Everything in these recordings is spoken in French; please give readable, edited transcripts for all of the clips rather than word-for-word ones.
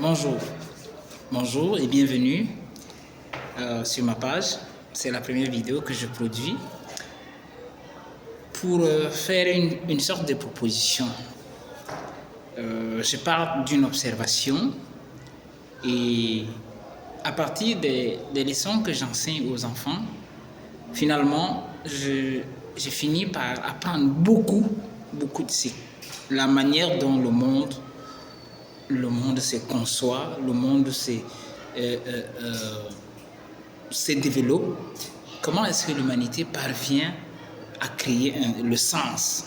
Bonjour, bonjour et bienvenue sur ma page. C'est la première vidéo que je produis pour faire une sorte de proposition. Je pars d'une observation et à partir des leçons que j'enseigne aux enfants, finalement, j'ai fini par apprendre beaucoup de la manière dont le monde se conçoit, le monde se développe. Comment est-ce que l'humanité parvient à créer le sens?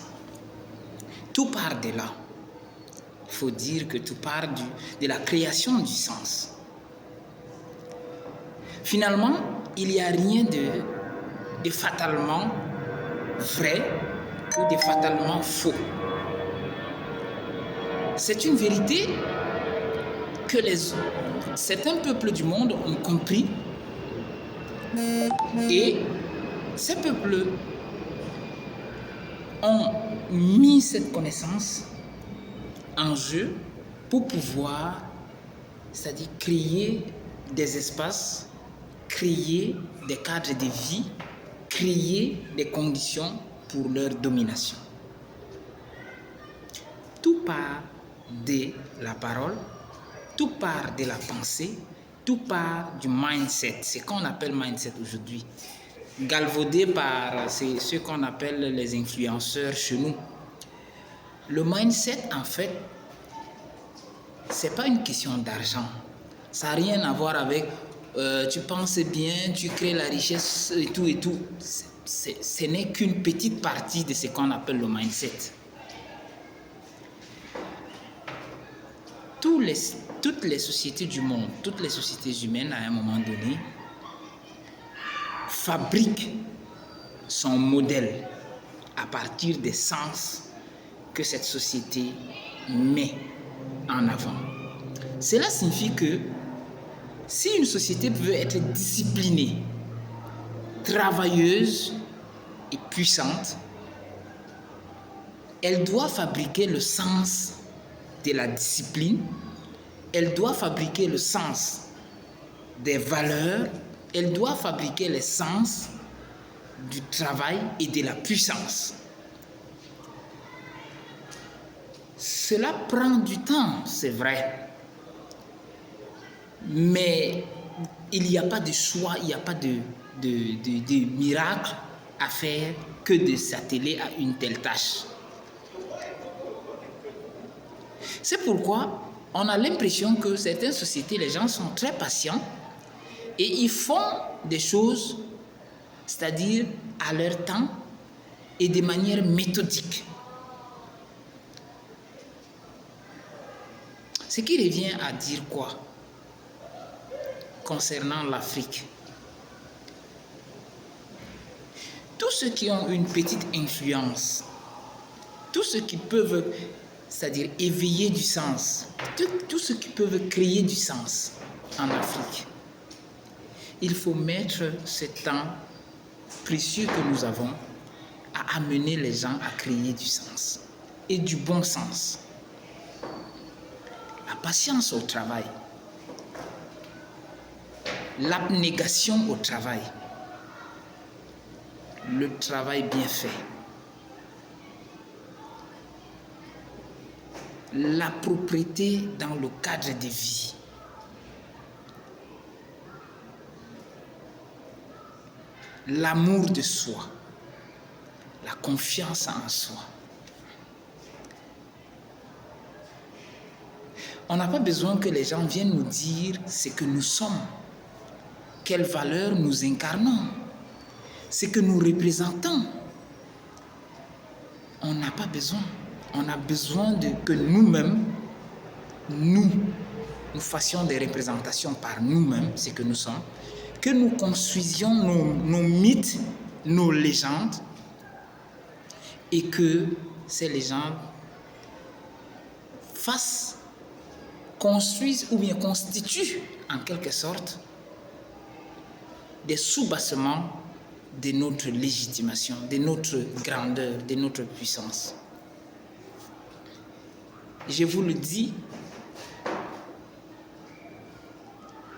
Tout part de là. Il faut dire que tout part de la création du sens. Finalement, il n'y a rien de fatalement vrai ou de fatalement faux. C'est une vérité que certains peuples du monde ont compris, et ces peuples ont mis cette connaissance en jeu pour pouvoir, c'est-à-dire créer des espaces, créer des cadres de vie, créer des conditions pour leur domination. Tout part de la parole, tout part de la pensée, tout part du mindset, ce qu'on appelle mindset aujourd'hui, galvaudé par ce qu'on appelle les influenceurs chez nous. Le mindset, en fait, c'est pas une question d'argent. Ça n'a rien à voir avec tu penses bien, tu crées la richesse et tout et tout. Ce n'est qu'une petite partie de ce qu'on appelle le mindset. Toutes les sociétés du monde, toutes les sociétés humaines, à un moment donné, fabriquent son modèle à partir des sens que cette société met en avant. Cela signifie que si une société veut être disciplinée, travailleuse et puissante, elle doit fabriquer le sens de la discipline, elle doit fabriquer le sens des valeurs, elle doit fabriquer le sens du travail et de la puissance. Cela prend du temps, c'est vrai, mais il n'y a pas de choix, il n'y a pas de miracle à faire que de s'atteler à une telle tâche. C'est pourquoi on a l'impression que certaines sociétés, les gens sont très patients et ils font des choses, c'est-à-dire à leur temps et de manière méthodique. Ce qui revient à dire quoi concernant l'Afrique? Tous ceux qui ont une petite influence, tous ceux qui peuvent, c'est-à-dire éveiller du sens, tous ceux qui peuvent créer du sens en Afrique, il faut mettre ce temps précieux que nous avons à amener les gens à créer du sens et du bon sens. La patience au travail, l'abnégation au travail, le travail bien fait, la propriété dans le cadre de vie, l'amour de soi, la confiance en soi. On n'a pas besoin que les gens viennent nous dire ce que nous sommes, quelles valeurs nous incarnons, ce que nous représentons. On n'a pas besoin. On a besoin que nous-mêmes, nous fassions des représentations par nous-mêmes, ce que nous sommes, que nous construisions nos mythes, nos légendes, et que ces légendes construisent ou bien constituent en quelque sorte des sous-bassements de notre légitimation, de notre grandeur, de notre puissance. Je vous le dis,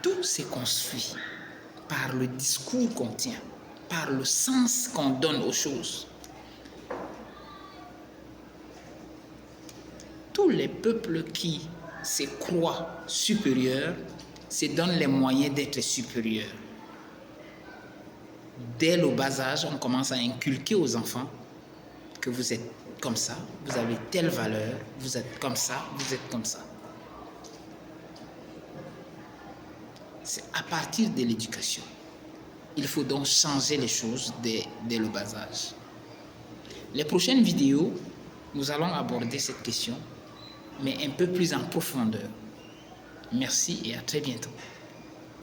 Tout se construit par le discours qu'on tient, par le sens qu'on donne aux choses. Tous les peuples qui se croient supérieurs se donnent les moyens d'être supérieurs. Dès le bas âge, on commence à inculquer aux enfants que vous êtes comme ça, vous avez telle valeur, vous êtes comme ça, vous êtes comme ça. C'est à partir de l'éducation. Il faut donc changer les choses dès le bas âge. Les prochaines vidéos, nous allons aborder cette question, mais un peu plus en profondeur. Merci et à très bientôt.